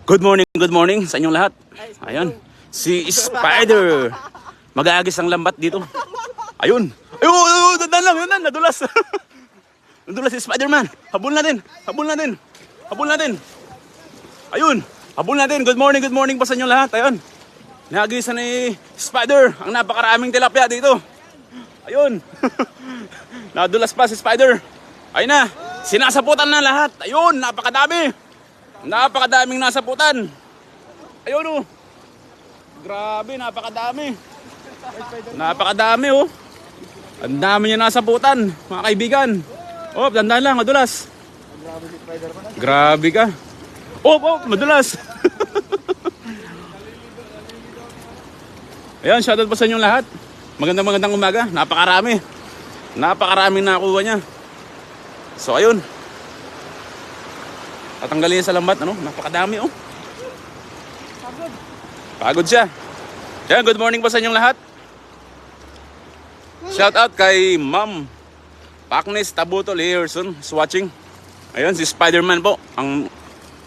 Good morning sa inyong lahat. Ayun, si Spider. Mag-aagis ang lambat dito. Ayun. Ayun, dandan lang, yun na, nadulas. Nadulas si Spider-Man. Habol natin, habol natin. Habol natin. Ayun, habol natin. Good morning po sa inyong lahat. Ayun. Naagisan ni Spider ang napakaraming tilapia dito. Ayun. Nadulas pa si Spider. Ayun na, sinasaputan na lahat. Ayun, napakadami. Napakadaming nasaputan. Ayun oh. Grabe, napakadami. Napakadami oh. Ang dami niya nasaputan, mga kaibigan. Oh, dandan lang, madulas. Grabe ka. Oh, madulas. Ayan, shoutout po sa inyong lahat. Magandang umaga. Napakarami. Napakaraming nakuha niya. So, ayun. Tatanggalin niya sa lambat, ano? Napakadami, oh. Pagod siya. Ayan, good morning po sa inyong lahat. Shoutout kay Ma'am Paknis Tabuto Leerson is watching. Ayun, si Spider-Man po ang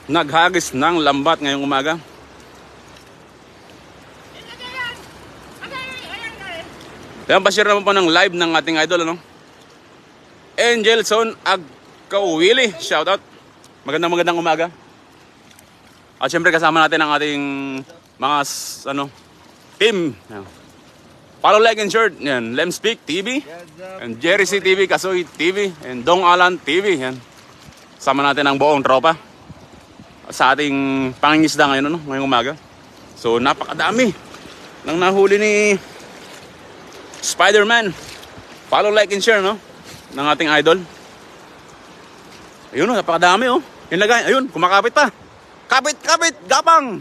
naghagis ng lambat ngayong umaga. Ayan, pa-share naman po ng live ng ating idol, ano? Angelson Agkawili, shoutout. Magandang umaga. At syempre kasama natin ang ating mga team. Follow, like, and share. Yan, Lemspeak TV, and Jerry C TV, Kasoy TV, and Dong Alan TV. Yan. Sama natin ang buong tropa sa ating pangingisda ngayon, ano, ngayong umaga. So napakadami nang nahuli ni Spider-Man. Follow, like, and share, no, ng ating idol. Ayun, napakadami, oh. Yung lagay, ayun, kumakapit pa. Kapit, gapang.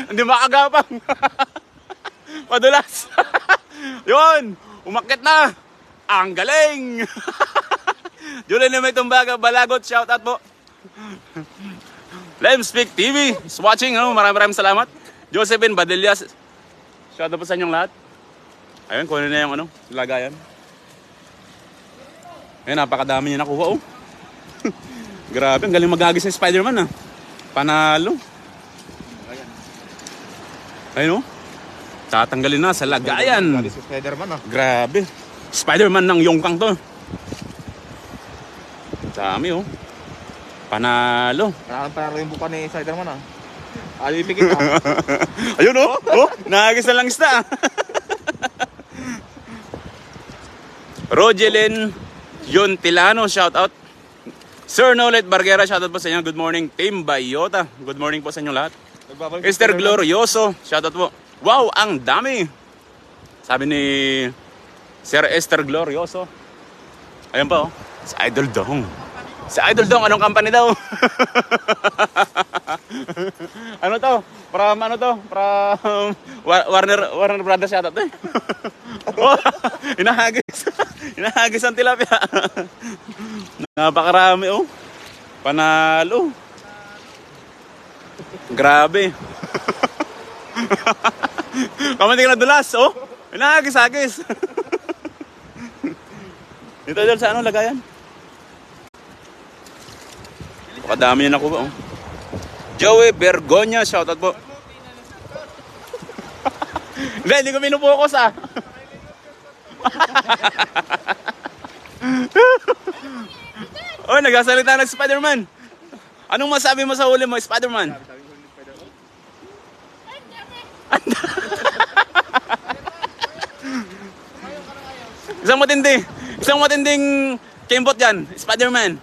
Hindi makagapang. Padulas. Yun, umakyat na. Ang galing. Julian na may tumbaga, Balagot, shoutout po. Lemspeak TV is watching, no? Maraming salamat. Josephine Badillas, shoutout po sa inyong lahat. Ayun, kunin na yung lagayan. Ayun, napakadami niya nakuha, oh. Grabe, ang galing mag-agis ni Spider-Man, ah. Panalo. Ayun, oh. Tatanggalin na sa lagayan. Si Spider-Man, ah. Grabe. Spider-Man ng Yongkang to. Dami, oh. Panalo. Parang yung buka ni Spider-Man, ah. Alipikit, ah. Ayun, oh. Oh, nahagis na lang isda, ah. Rogelyn Yontilano, shout out. Sir Nolet Barguera, shout out po sa inyo. Good morning, Team Bayota. Good morning po sa inyo lahat. Esther Glorioso, shout out po. Wow, ang dami. Sabi ni Sir Esther Glorioso. Ayun pa, oh. Si Idol Dong. Si Idol Dong, anong company daw? Ano to? From Warner Brothers shout out, eh. Oh, hinahagis ang tilapia. Napakarami, oh. Panalo. Grabe. Kamanting na dulas, oh. Hinahagis. Dito dyan sa lagayan. Pakadami niya nakuha, oh. Joey Bergonya, shoutout po. Hindi ko minupokus, ah. Oh, nagsasalita ng Spider-Man. Anong masabi mo sa huli mo, Spider-Man? Isang matinding kembot yan, Spider-Man.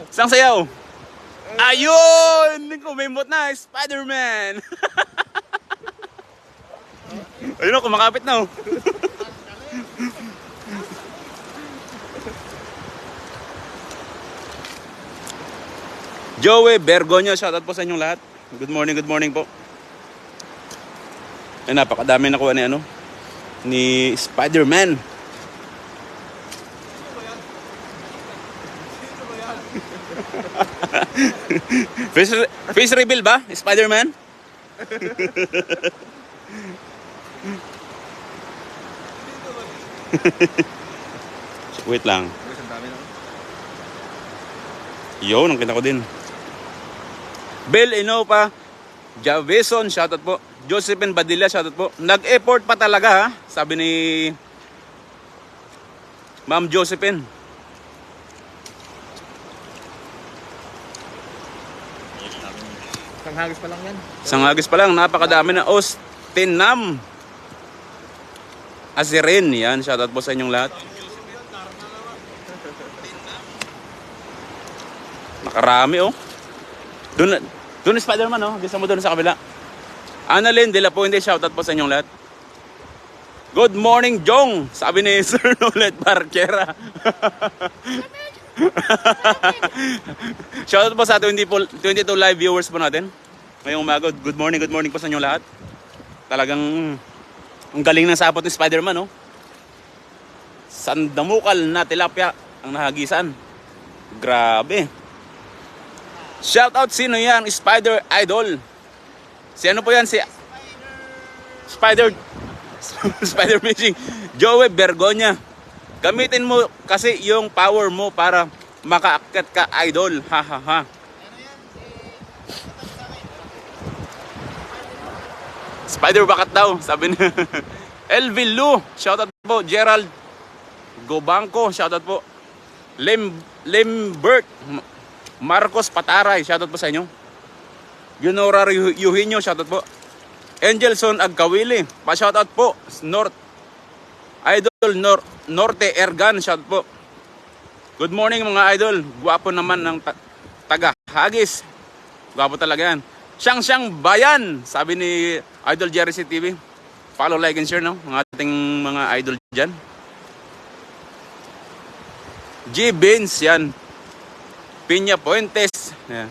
Isang sayaw. Ayun! Kumembot na, Spider-Man. Ayun o, kumakapit na, oh. Joey Bergonya, shoutout po sa inyong lahat. Good morning po. Ay, napakadami nakuha ni Spider-Man. Face reveal ba, Spider-Man? Wait lang. Yun, ang kita ko din. Bel Inopa, Javison, shoutout po. Josephine Badilla, shoutout po. Nag-effort pa talaga ha, sabi ni Ma'am Josephine. Isang hagis pa lang yan. Isang hagis pa lang, napakadami na. Austin Nam Azirin, yan, shoutout po sa inyong lahat. Nakarami oh. Doon Spider-Man oh. Gisa mo doon sa kabila. Annalyn De La Puente, shoutout po sa inyong lahat. Good morning, Jong. Sabi ni Sir Nolet Barquera. Shoutout po sa 22 live viewers po natin. Ngayong umaga. Good morning po sa inyong lahat. Talagang ang galing ng sapot ni Spider-Man oh. Sandamukal na tilapia ang nahagisan. Grabe. Shoutout, sino yan? Spider Idol. Si ano po yan? Si Spider Fishing. Joey Bergonya. Gamitin mo kasi yung power mo para makaakyat ka, idol. Ha ha ha. Spider bakat daw, sabi niya. Elvin Lu, shoutout po. Gerald Gobanco, shoutout po. Lembert Marcos Pataray, shoutout po sa inyo. Yunora Eugenio, shoutout po. Angelson Agkawili, pa-shoutout po. Norte Ergan, shoutout po. Good morning mga idol. Gwapo naman ng taga Hagis. Gwapo talaga yan. Siyang Bayan, sabi ni Idol Jerry C TV. Follow, like, and share no? Ang ating mga idol dyan. G. Beans, yan. Piña Puentes. Yeah.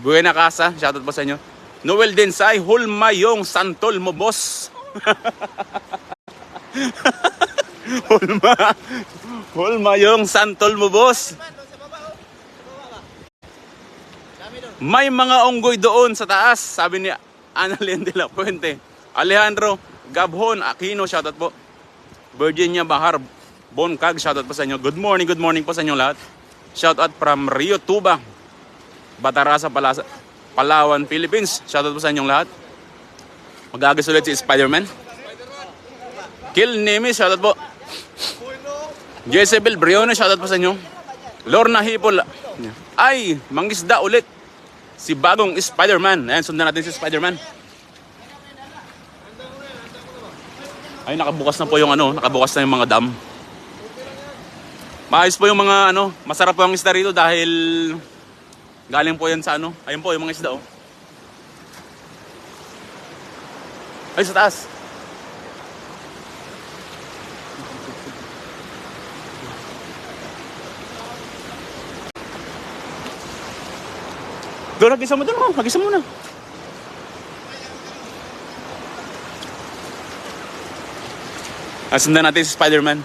Buena Casa, shoutout po sa inyo. Noel Densay, Hulmayong Santol mo, boss. Hulmayong Santol mo, boss. May mga unggoy doon sa taas, sabi ni Annalyn De La Puente. Alejandro Gabhon Aquino, shoutout po. Virginia Bahar Boncag, shoutout po sa inyo. Good morning po sa inyo lahat. Shoutout from Rio Tuba, Batarasa, Palawan, Philippines. Shoutout po sa inyong lahat. Mag-agas ulit si Spider-Man. Kill Nemi, shoutout po. Jezebel Briones, shoutout po sa inyo. Lorna Hipol. Ay, mangisda ulit. Si bagong Spider-Man. Ayan, sundan natin si Spider-Man. Ay, nakabukas na po yung nakabukas na yung mga dam. Maayos po yung mga masarap po ang isda rito dahil galing po yan sa ayun po yung mga isda oh. Ay, sa taas. Doon, nag-isa mo doon oh. Nag-isa mo na. Sundan natin si Spider-Man.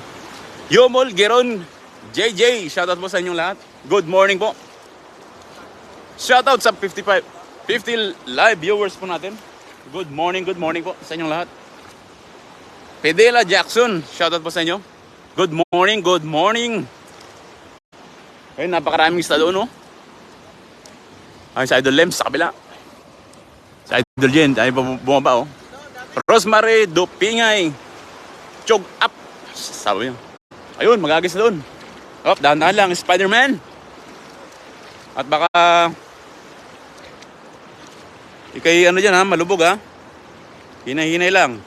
Yomol Geron JJ, shoutout po sa inyong lahat. Good morning po. Shoutout sa 50 live viewers po natin. Good morning po sa inyong lahat. Pedela Jackson, shoutout po sa inyo. Good morning. Ayun, napakaraming isda doon, no? Ay, sa Idol Lems, sa kabila. Sa Idol Jen, tayo bumaba, oh. Rosemary Dupingay. Chog up. Sabi niya. Ayun, mag-agis na doon. Oh, dahan-dahan lang, Spider-Man. At baka ikay dyan ha, malubog ha. Hinay-hinay lang.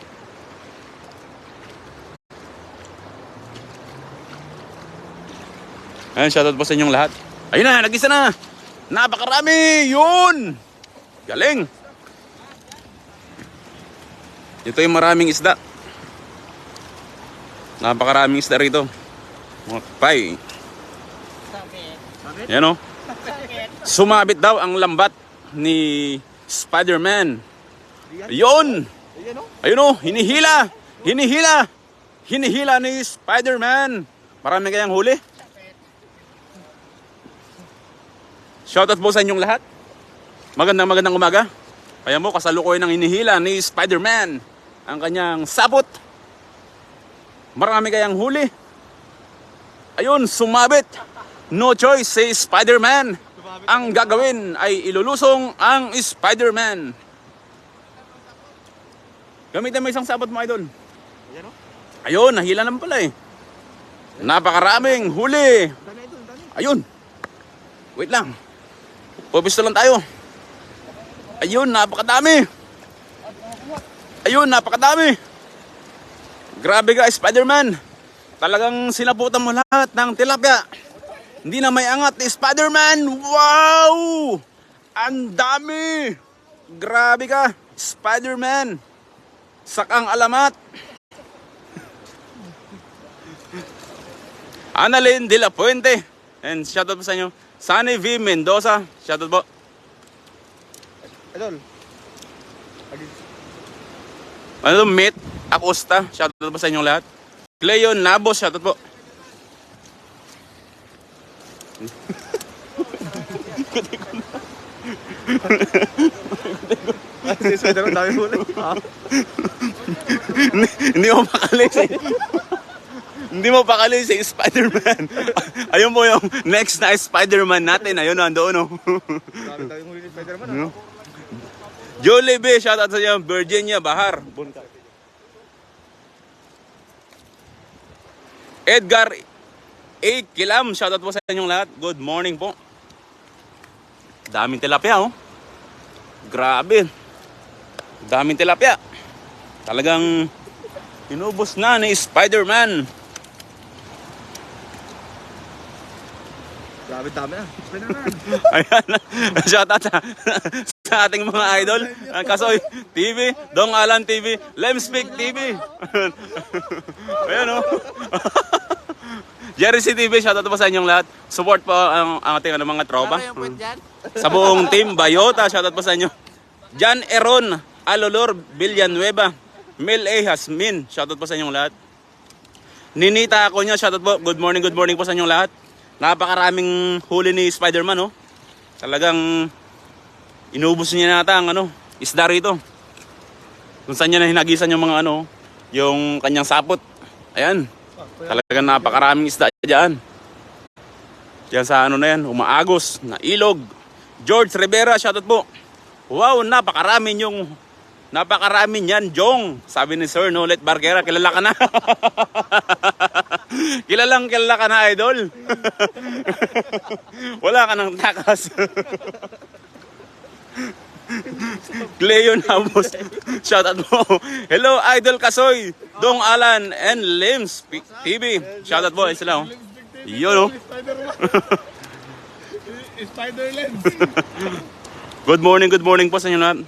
Ayun, shoutout po sa inyong lahat. Ayun na, nag-isa na. Napakarami! Yun! Galing! Ito yung maraming isda. Napakaraming isda rito. Pay. Yan o. Sumabit daw ang lambat ni Spider-Man. Ayun! Ayun o, hinihila! Hinihila ni Spider-Man. Marami kayang huli. Shoutout po sa inyong lahat. Magandang umaga. Kaya mo, kasalukuyan ng hinihila ni Spider-Man ang kanyang sapot. Marami kayang huli. Ayun, sumabit. No choice si Spider-Man. Ang gagawin ay ilulusong ang Spider-Man. Gamitin mo isang sabot mo, idol. Ayan o. Ayun, nahila naman pala eh. Napakaraming huli. Dami idol, dami. Ayun. Wait lang. Pupisto lang tayo. Ayun, napakadami. Ayun, napakadami. Grabe ka, Spider-Man. Talagang sinaputan mo lahat ng tilapia. Hindi na may angat ni Spider-Man. Wow! Ang dami. Grabe ka, Spider-Man. Sakang alamat. Annalyn de la Puente. And shoutout po sa inyo. Sunny V. Mendoza. Shoutout po. Idol. Ano, Met Acosta. Shoutout po sa inyong lahat. Cleon Nabos. Shoutout po. Si Spider-Man, dami huli. Hindi mo pakali si Hindi mo pakali si Spider-Man. Ayun po yung next na Spider-Man natin. Ayun, nandoon oh. Dami tayong huli ni Spider-Man. No? Jolie B, shoutout sa inyo. Virginia Bahar. Edgar A. Kilam, shoutout po sa inyong lahat. Good morning po. Daming tilapia oh. Grabe. Daming tilapia. Talagang inubos na ni Spider-Man. Dami na. Spider-Man. Ayan. Shoutout sa ating mga idol. Ang Kasoy TV, Dong Alan TV, Lemspeak TV. Ayan o. Jerry C TV, shoutout po sa inyong lahat. Support po ang ating mga tropa. Sa buong team, Bayota, shoutout po sa inyo. Jan Eron, Alolor, Villanueva, Mel A. Hasmin, shoutout po sa inyong lahat. Ninita ako niya, shoutout po. Good morning po sa inyong lahat. Napakaraming huli ni Spider-Man, oh. Talagang inubos niya nata ang isda rito. Kung saan niya na hinagisan yung mga yung kanyang sapot. Ayan. Talagang napakaraming isda diyan. Diyan sa na yan, umaagos na ilog. George Rivera, shoutout po. Wow, napakarami niyan, Jong. Sabi ni Sir Nolet Barquera, kilala ka na. Kilala ka na, idol. Wala ka nang takas. Cleon Hamos, shoutout mo. Hello, Idol Kasoy, Dong Alan, and Lims TV. Shoutout po, sila. Yun, oh. Spider-Lens. Good morning po sa inyo lahat.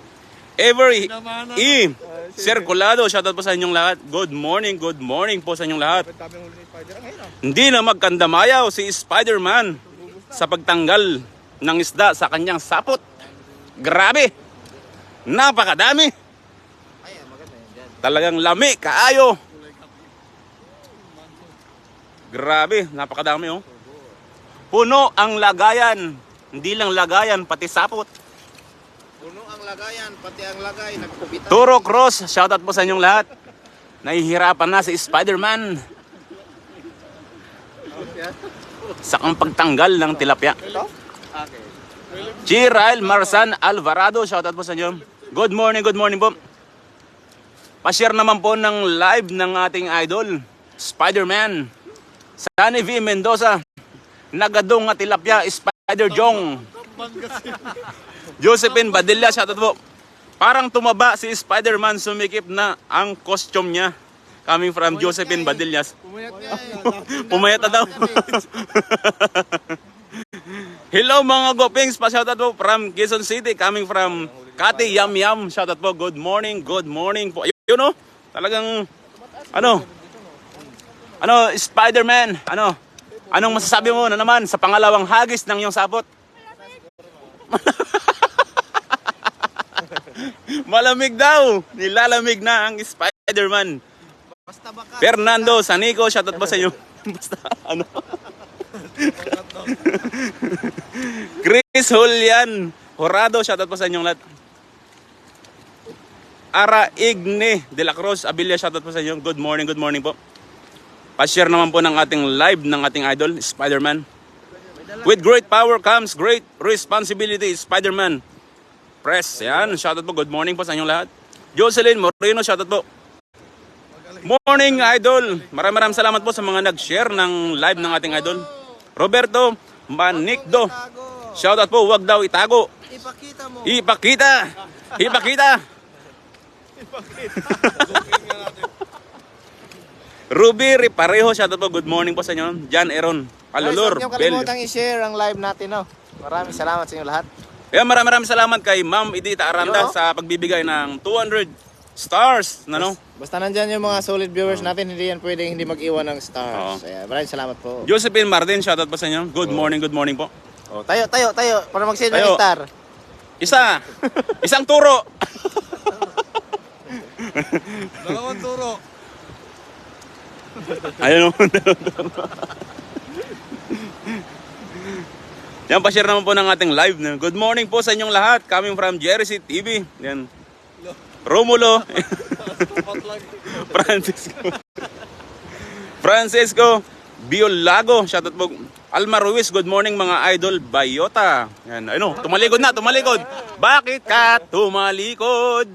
Every E. Circulado, shoutout po sa inyong lahat. Good morning po sa inyong lahat. Dami huli ni Spider-Man ngayon. Hindi na magkandamayaw si Spider-Man sa pagtanggal ng isda sa kanyang sapot. Grabe! Napakadami! Talagang lami, kaayo. Grabe, napakadami oh. Puno ang lagayan. Hindi lang lagayan, pati sapot. Puno ang lagayan, pati ang lagay. Nagkubitan. Turo Cross, shoutout po sa inyong lahat. Nahihirapan na si Spider-Man sa kang pagtanggal ng tilapia. Okay. Chirail Marsan Alvarado, shoutout po sa inyo. Good morning po. Pa-share naman po ng live ng ating idol, Spider-Man. Sunny V. Mendoza, Nagadong nga tilapia, Spider Jong. Josephine Badilla, shoutout po. Parang tumaba si Spider-Man, sumikip na ang costume niya. Coming from Josephine Badillas. Pumayat na daw. Hello mga gopings, pa-shoutout po from Quezon City, coming from Kati Yam Yam. Shoutout po, good morning po. Yun o, talagang, Spider-Man, anong masasabi mo na naman sa pangalawang hagis ng iyong sapot? Malamig daw, nilalamig na ang Spider-Man. Fernando Sanico, shoutout po sa inyo. Basta, Chris Julian Horado, shoutout po sa inyong lahat. Ara Igne de la Cruz Abilia, shoutout po sa inyo. Good morning po. Pa-share naman po ng ating live ng ating idol, Spider-Man. With great power comes great responsibility. Spider-Man. Press. Yan. Shoutout po. Good morning po sa inyong lahat. Jocelyn Moreno. Shoutout po. Morning, idol. Maraming salamat po sa mga nag-share ng live ng ating idol. Roberto Manikdo. Shoutout po. Huwag daw itago. Ipakita mo. Ipakita. Ipakita. Ruby Riparejo. Shoutout po. Good morning po sa inyo. Jan Eron. Alulor. Huwag niyo kalimutang i-share ang live natin, no? Maraming salamat sa inyo lahat. Kaya maraming salamat kay Ma'am Edita Aranda Yo. sa pagbibigay ng 200 stars. Ano? Basta nandyan yung mga solid viewers natin, hindi yan pwedeng hindi mag-iwan ng stars. Ayan, maraming salamat po. Josephine Martin, shoutout po sa inyo. Good morning po. Oh, tayo, para mag-send Tayo. ng star. Isa. Isang turo. Dalawang turo. Ayun. Yan, pa-share naman po ng ating live. Good morning po sa inyong lahat. Coming from Jersey TV. Yan. Romulo. Francisco Biolago. Shoutout po. Alma Ruiz, good morning mga idol. Bayota. Yan. Ano, tumalikod na, tumalikod. Bakit ka tumalikod?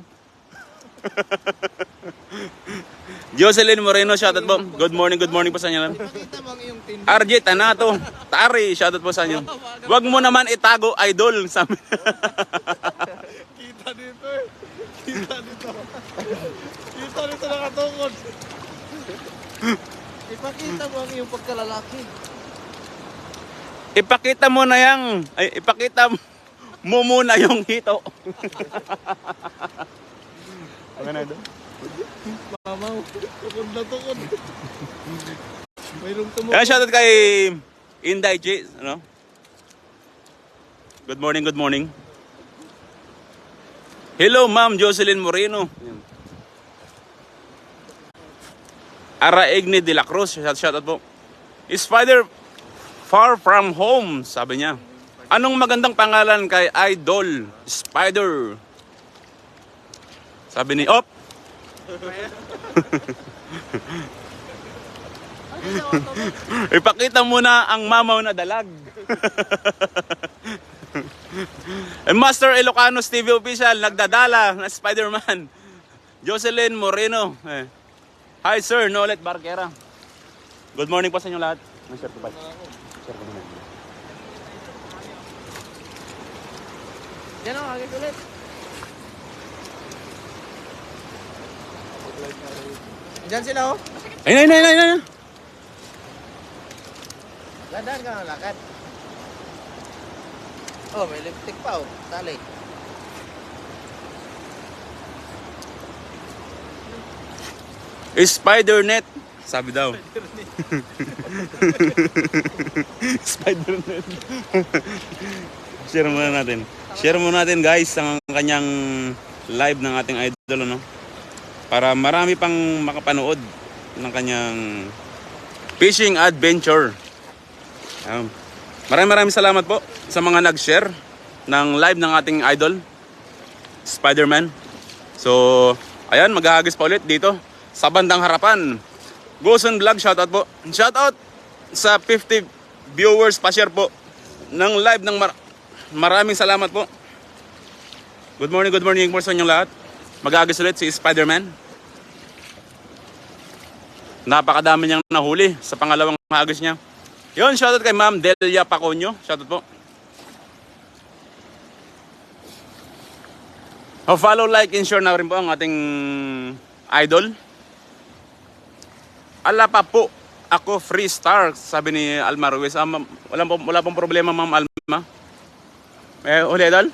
Jocelyn Moreno, shoutout po. Good morning po sa inyo. Ipakita mo ang iyong tindi. RJ Tanato, Tari, shoutout po sa inyo. Huwag mo naman itago, idol. Sabi. Kita dito eh. Kita dito. Kita dito nakatukod. Ipakita mo ang iyong pagkalalaki. Ipakita mo na yang, ay, ipakita mo muna yung hito. Mamaw. Tukod na tukod. Mayroong tumukod. Kaya shoutout kay Inday J. Ano? Good morning. Hello, Ma'am Jocelyn Moreno. Araegne de la Cruz, shoutout po. Spider Far From Home, sabi niya. Anong magandang pangalan kay Idol Spider? Sabi ni Op. Ipakita mo na ang mamaw na dalag. Master Ilocanos TV official, nagdadala na Spider-Man. Jocelyn Moreno. Hi sir, Nolet Barquera. Good morning po sa inyo lahat. Share ko ba? Share ko naman. Yan o, agad ulit. Diyan sila oh. Ayun. Landaan ka ng lakad. Oh, may lipstick pa oh. Tali. Spider-Net, sabi daw. Spider-Net. Share muna natin guys ang kanyang live ng ating idol, ano? Para marami pang makapanood ng kanyang fishing adventure. Maraming salamat po sa mga nag-share ng live ng ating idol, Spider-Man. So, ayan, maghahagis pa ulit dito sa bandang harapan. Goson Vlog, shoutout po. Shoutout sa 50 viewers, pa-share po ng live ng maraming salamat po. Good morning po sa inyong lahat. Maghahagis ulit si Spider-Man. Napakadami niyang nahuli sa pangalawang hagis niya. Yun, shoutout kay Ma'am Delia Paconyo. Shoutout po. Follow, like, and share na rin po ang ating idol. Ala pa po, ako free star, sabi ni Alma Ruiz. Wala pong problema, Ma'am Alma. Uli, idol?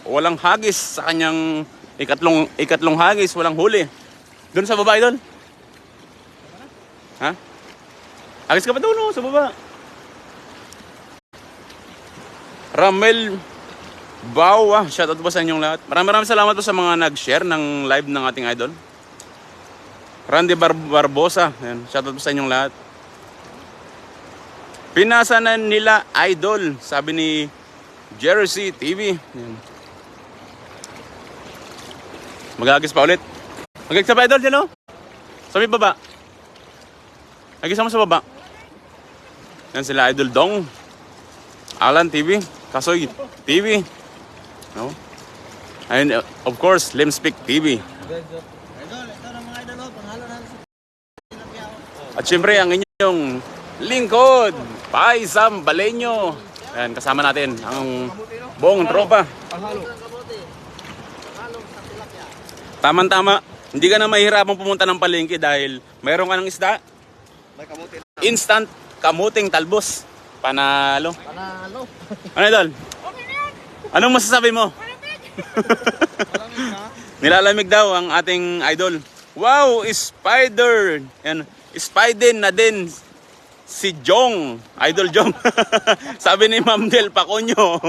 Walang hagis sa kanyang ikatlong hagis, walang huli. Doon sa baba, idol? Ha? Hagis ka pa doon, no? Sa baba. Ramel Bawa, shoutout po sa inyong lahat. Maraming salamat po sa mga nag-share ng live ng ating idol. Randy Barbosa, yan, shoutout po sa inyong lahat. Pinasa na nila idol, sabi ni Jersey TV. Yan. Mag-agis pa ulit. Mag-agis pa idol dyan, no? Sa may baba. Agis mo sa baba. Yan sila Idol Dong, Alan TV, Kasoy TV, no? And of course, Limspeak TV. At syempre, ang inyong lingkod, Paisam Baleño. Ayan, kasama natin ang buong tropa. Tama-tama, hindi ka na mahirapang pumunta ng palengke dahil mayroon ka ng isda. Instant kamuting talbos. Panalo. Panalo. Ano Idol? Anong masasabi mo? Nilalamig daw ang ating idol. Wow, spider! Yan, spider na din si Jong. Idol Jong. Sabi ni Ma'am Del Paconyo.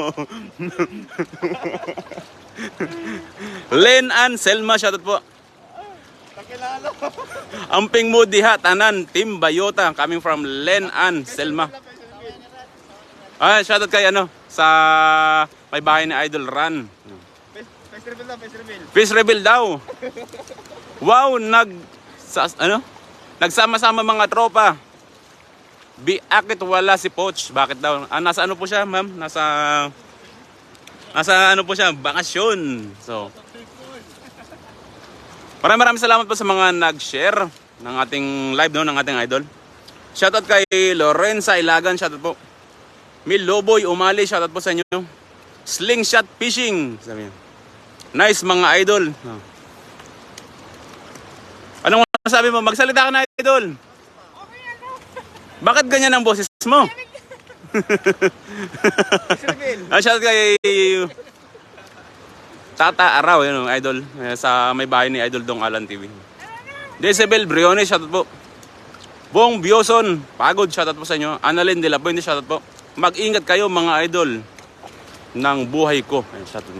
Len Ann Selma, shoutout po. Amping mo diha, tanan, Team Bayota, coming from Len Ann Selma. Shoutout kay sa may bahay ni Idol Ran. Face reveal daw, face reveal. Fish reveal daw. Wow, nagsama-sama mga tropa. Biakit wala si Poch. Bakit daw? Nasa ano po siya, ma'am? Nasa ano po siya, bakasyon. So, maraming salamat po sa mga nag-share ng ating live, no, ng ating idol. Shoutout kay Lorenza Ilagan, shoutout po. Mil Loboy Umali, shoutout po sa inyo. Slingshot Fishing, sabi niya. Nice mga idol. Anong masabi mo? Magsalita ka na, idol. Bakit ganyan ang boses mo? Shoutout kay Tata Araw, yun, idol. Sa may bahay ni Idol Dong Alan TV. Decibel Briones, shoutout po. Bong Bioson, pagod, shoutout po sa inyo. Annalyn De La Puente, shoutout po. Mag-ingat kayo mga idol ng buhay ko. Ayun, shoutout.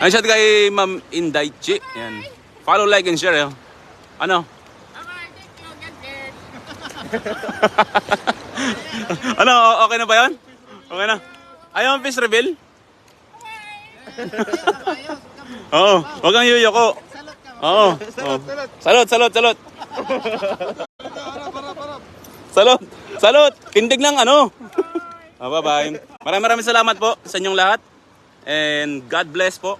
Ayun, shoutout kay Ma'am Indaichi. Yan. Follow, like, and share. Yun. Ano? Ano, okay na ba yun? Okay na. Ayaw ang fish reveal? Oo, huwag kang yuyoko. Oo. Salot. Salot. Kindig lang bye-bye. Maraming salamat po sa inyong lahat. And God bless po.